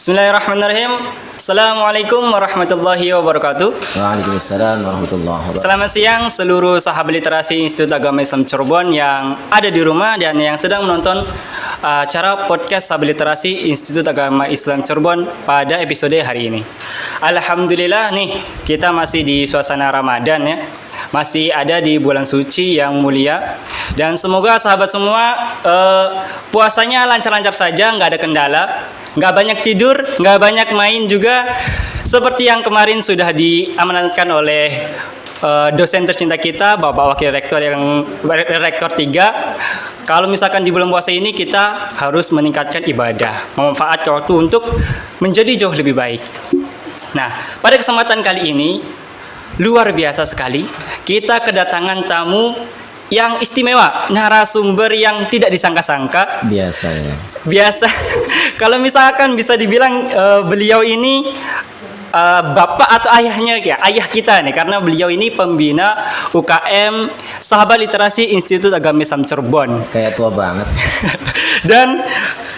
Bismillahirrahmanirrahim. Assalamualaikum warahmatullahi wabarakatuh. Waalaikumsalam warahmatullahi wabarakatuh. Selamat siang seluruh sahabat literasi Institut Agama Islam Cirebon yang ada di rumah dan yang sedang menonton acara podcast sahabat literasi Institut Agama Islam Cirebon pada episode hari ini. Alhamdulillah nih, kita masih di suasana Ramadan ya. Masih ada di bulan suci yang mulia. Dan semoga sahabat semua puasanya lancar-lancar saja, nggak ada kendala. Nggak banyak tidur, nggak banyak main juga. Seperti yang kemarin sudah diamanatkan oleh dosen tercinta kita, Bapak Wakil Rektor yang Rektor 3. Kalau misalkan di bulan puasa ini kita harus meningkatkan ibadah, memanfaatkan waktu untuk menjadi jauh lebih baik. Nah, pada kesempatan kali ini luar biasa sekali. Kita kedatangan tamu yang istimewa, narasumber yang tidak disangka-sangka. Biasa ya. Biasa. Kalau misalkan bisa dibilang beliau ini bapak atau ayahnya ya, ayah kita nih, karena beliau ini pembina UKM Sahabat Literasi Institut Agama Islam Cirebon. Kayak tua banget. Dan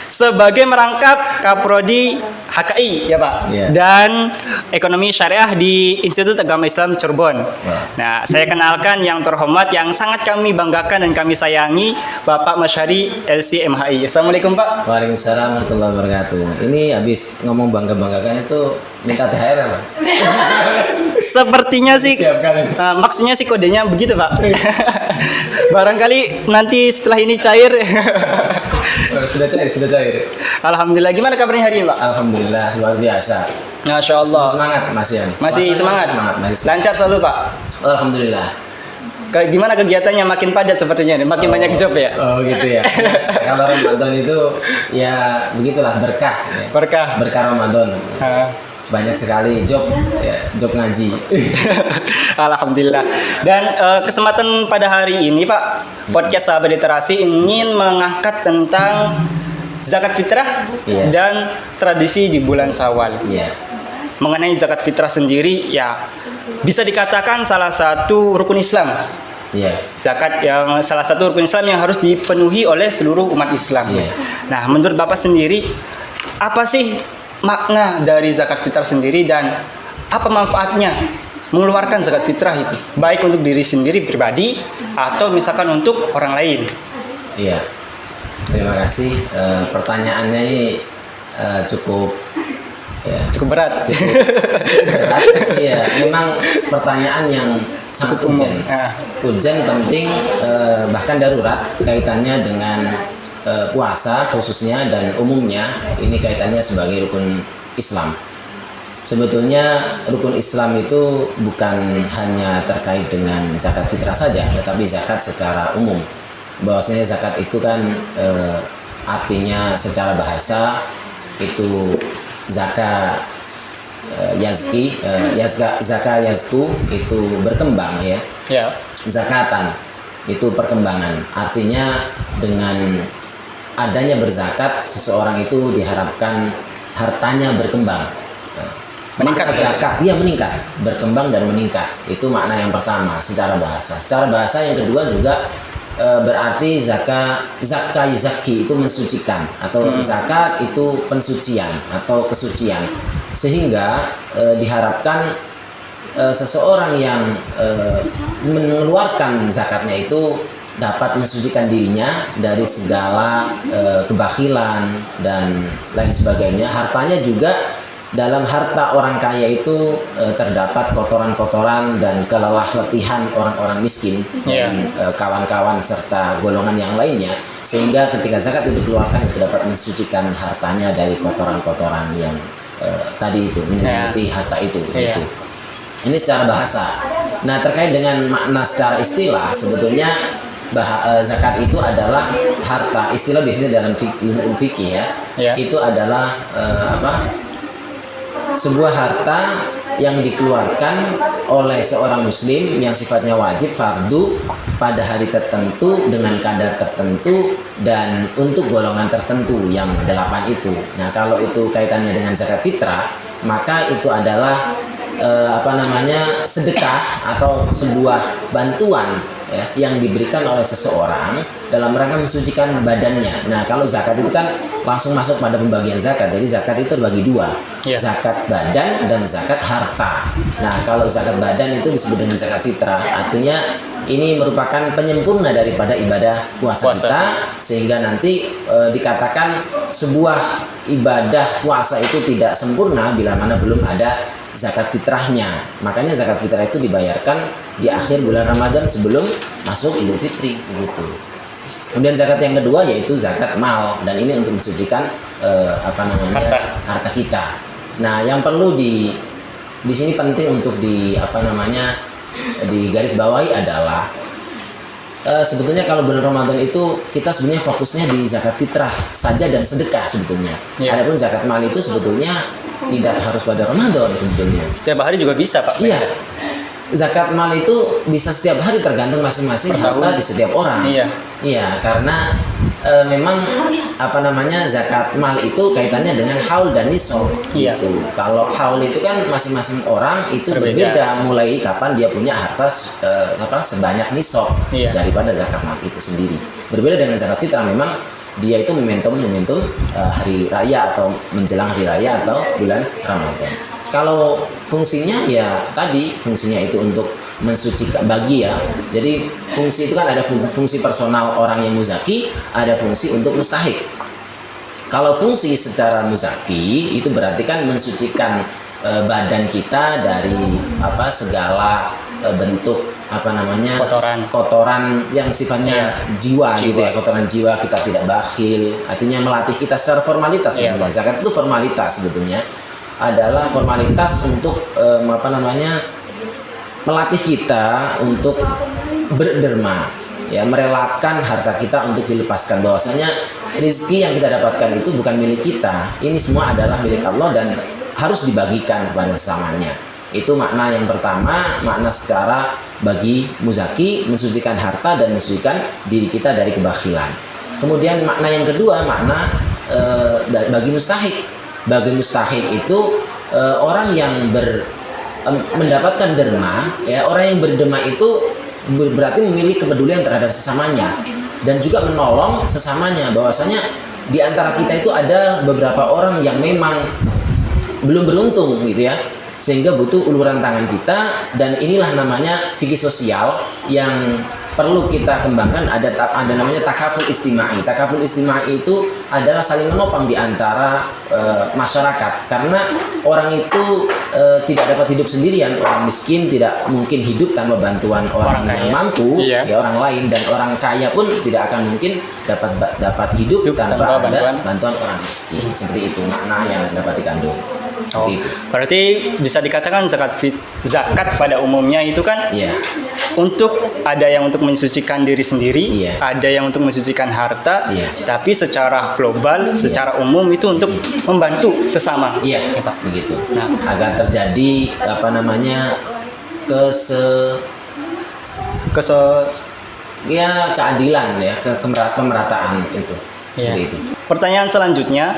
sebagai merangkap Kaprodi HKI ya Pak, Yeah. dan Ekonomi Syariah di Institut Agama Islam Cirebon. Nah, saya kenalkan yang terhormat, yang sangat kami banggakan dan kami sayangi, Bapak Masyari LC-MHI. Assalamualaikum Pak. Waalaikumsalam warahmatullahi wabarakatuh. Ini habis ngomong bangga-banggakan itu minta THR apa? Sepertinya sih, maksudnya sih kodenya begitu Pak. Barangkali nanti setelah ini cair. Sudah cair. Alhamdulillah, gimana kabarnya hari ini Pak? Alhamdulillah luar biasa. Masya Allah. Semangat Mas Yan. Masih semangat? Masih semangat. Lancar selalu Pak? Alhamdulillah. Gimana kegiatannya, makin padat sepertinya nih, makin banyak job ya? Oh gitu ya. Kalau Ramadan itu ya begitulah, berkah. Ya. Berkah Ramadan. Banyak sekali job ngaji. Alhamdulillah. Dan kesempatan pada hari ini Pak, podcast Sahabat Literasi ingin mengangkat tentang zakat fitrah dan tradisi di bulan Syawal. Mengenai zakat fitrah sendiri ya bisa dikatakan salah satu rukun Islam. Zakat yang salah satu rukun Islam yang harus dipenuhi oleh seluruh umat Islam. Nah, menurut Bapak sendiri, apa sih makna dari zakat fitrah sendiri dan apa manfaatnya mengeluarkan zakat fitrah itu, baik untuk diri sendiri pribadi atau misalkan untuk orang lain? Iya, terima kasih. Pertanyaannya ini cukup berat. Cukup berat. Iya, memang pertanyaan yang sangat urgent. Urgent, penting, bahkan darurat kaitannya dengan puasa khususnya dan umumnya. Ini kaitannya sebagai rukun Islam. Sebetulnya rukun Islam itu bukan hanya terkait dengan zakat fitrah saja, tetapi zakat secara umum. Bahwasanya zakat itu kan artinya secara bahasa itu zakat yazku itu berkembang ya. Zakatan itu perkembangan. Artinya dengan adanya berzakat, seseorang itu diharapkan hartanya berkembang. Meningkat. Zakat dia meningkat, berkembang dan meningkat. Itu makna yang pertama secara bahasa. Secara bahasa yang kedua juga berarti zakka yuzaki itu mensucikan, atau zakat itu pensucian atau kesucian. Sehingga diharapkan seseorang yang mengeluarkan zakatnya itu dapat mensucikan dirinya dari segala kebakhilan dan lain sebagainya. Hartanya juga, dalam harta orang kaya itu terdapat kotoran-kotoran dan kelelah letihan orang-orang miskin dan kawan-kawan serta golongan yang lainnya, sehingga ketika zakat itu dikeluarkan itu dapat mensucikan hartanya dari kotoran-kotoran yang tadi itu menyelimuti harta itu. Gitu. Ini secara bahasa. Nah, terkait dengan makna secara istilah, sebetulnya zakat itu adalah harta. Istilah biasanya dalam fikih itu adalah sebuah harta yang dikeluarkan oleh seorang muslim yang sifatnya wajib, fardu, pada hari tertentu dengan kadar tertentu dan untuk golongan tertentu yang 8 itu. Nah, kalau itu kaitannya dengan zakat fitrah, maka itu adalah sedekah atau sebuah bantuan ya, yang diberikan oleh seseorang dalam rangka mensucikan badannya. Nah, kalau zakat itu kan langsung masuk pada pembagian zakat. Jadi zakat itu terbagi dua, zakat badan dan zakat harta. Nah, kalau zakat badan itu disebut dengan zakat fitrah. Artinya ini merupakan penyempurna daripada ibadah puasa kita, sehingga nanti dikatakan sebuah ibadah puasa itu tidak sempurna bila mana belum ada zakat fitrahnya. Makanya zakat fitrah itu dibayarkan di akhir bulan Ramadan sebelum masuk Idul Fitri begitu. Kemudian zakat yang kedua yaitu zakat mal, dan ini untuk mensucikan harta kita. Nah, yang perlu di sini penting untuk di garis bawahi adalah sebetulnya kalau bulan Ramadan itu kita sebenarnya fokusnya di zakat fitrah saja dan sedekah sebetulnya. Adapun zakat mal itu sebetulnya tidak harus pada Ramadan sebetulnya. Setiap hari juga bisa, Pak. Iya. Zakat mal itu bisa setiap hari, tergantung masing-masing harta di setiap orang. Iya, karena memang zakat mal itu kaitannya dengan haul dan nisab gitu. Kalau haul itu kan masing-masing orang itu berbeda mulai kapan dia punya harta sebanyak nisab daripada zakat mal itu sendiri. Berbeda dengan zakat fitrah, memang dia itu momentum hari raya atau menjelang hari raya atau bulan Ramadan. Kalau fungsinya ya tadi, fungsinya itu untuk mensucikan jadi fungsi itu kan ada fungsi personal orang yang muzaki, ada fungsi untuk mustahik. Kalau fungsi secara muzaki itu berarti kan mensucikan badan kita dari segala bentuk kotoran yang sifatnya jiwa gitu ya, kotoran jiwa. Kita tidak bakhil, artinya melatih kita secara formalitas. Zakat itu formalitas sebetulnya, adalah formalitas untuk melatih kita untuk berderma, ya, merelakan harta kita untuk dilepaskan, bahwasanya rezeki yang kita dapatkan itu bukan milik kita, ini semua adalah milik Allah dan harus dibagikan kepada sesamanya. Itu makna yang pertama, makna secara bagi muzaki, mensucikan harta dan mensucikan diri kita dari kebakhilan. Kemudian makna yang kedua, makna bagi mustahik. Bagi mustahik itu orang yang mendapatkan derma, ya, orang yang berderma itu berarti memiliki kepedulian terhadap sesamanya dan juga menolong sesamanya, bahwasanya di antara kita itu ada beberapa orang yang memang belum beruntung gitu ya, sehingga butuh uluran tangan kita, dan inilah namanya fikih sosial yang perlu kita kembangkan. Ada namanya takaful istimai. Takaful istimai itu adalah saling menopang di antara masyarakat, karena orang itu tidak dapat hidup sendirian. Orang miskin tidak mungkin hidup tanpa bantuan orang yang mampu, ya, orang lain, dan orang kaya pun tidak akan mungkin dapat hidup tanpa ada bantuan orang miskin. Seperti itu makna yang dapat dikandung. Itu. Berarti bisa dikatakan zakat pada umumnya itu kan untuk ada yang untuk mensucikan diri sendiri, ada yang untuk mensucikan harta, tapi secara global, secara umum itu untuk membantu sesama. Iya, Pak. Begitu. Nah, agar terjadi keadilan ya, pemerataan itu. Seperti itu. Pertanyaan selanjutnya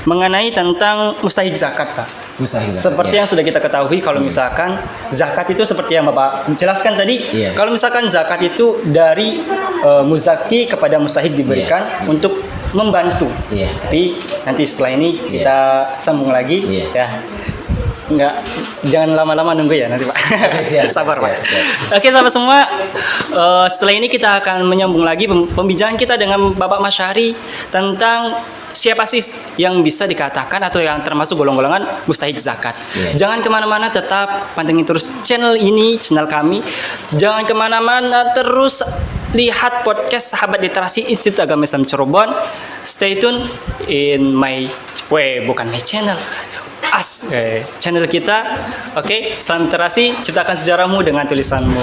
mengenai tentang mustahik zakat, Pak. Mustahik zakat, seperti yang sudah kita ketahui, kalau misalkan zakat itu seperti yang Bapak jelaskan tadi, kalau misalkan zakat itu dari muzaki kepada mustahik diberikan untuk membantu. Tapi nanti setelah ini kita sambung lagi, ya. Jangan lama-lama nunggu ya nanti, Pak. Sabar, Pak. Oke, sahabat semua, setelah ini kita akan menyambung lagi pembicaraan kita dengan Bapak Masyari tentang siapa sih yang bisa dikatakan atau yang termasuk golongan mustahik zakat. Jangan kemana-mana, tetap pantengin terus channel ini, channel kami. Jangan kemana-mana, terus lihat podcast Sahabat Literasi Institut Agama Islam Cirebon. Stay tune in bukan my channel, channel kita. Oke, salam literasi, ciptakan sejarahmu dengan tulisanmu.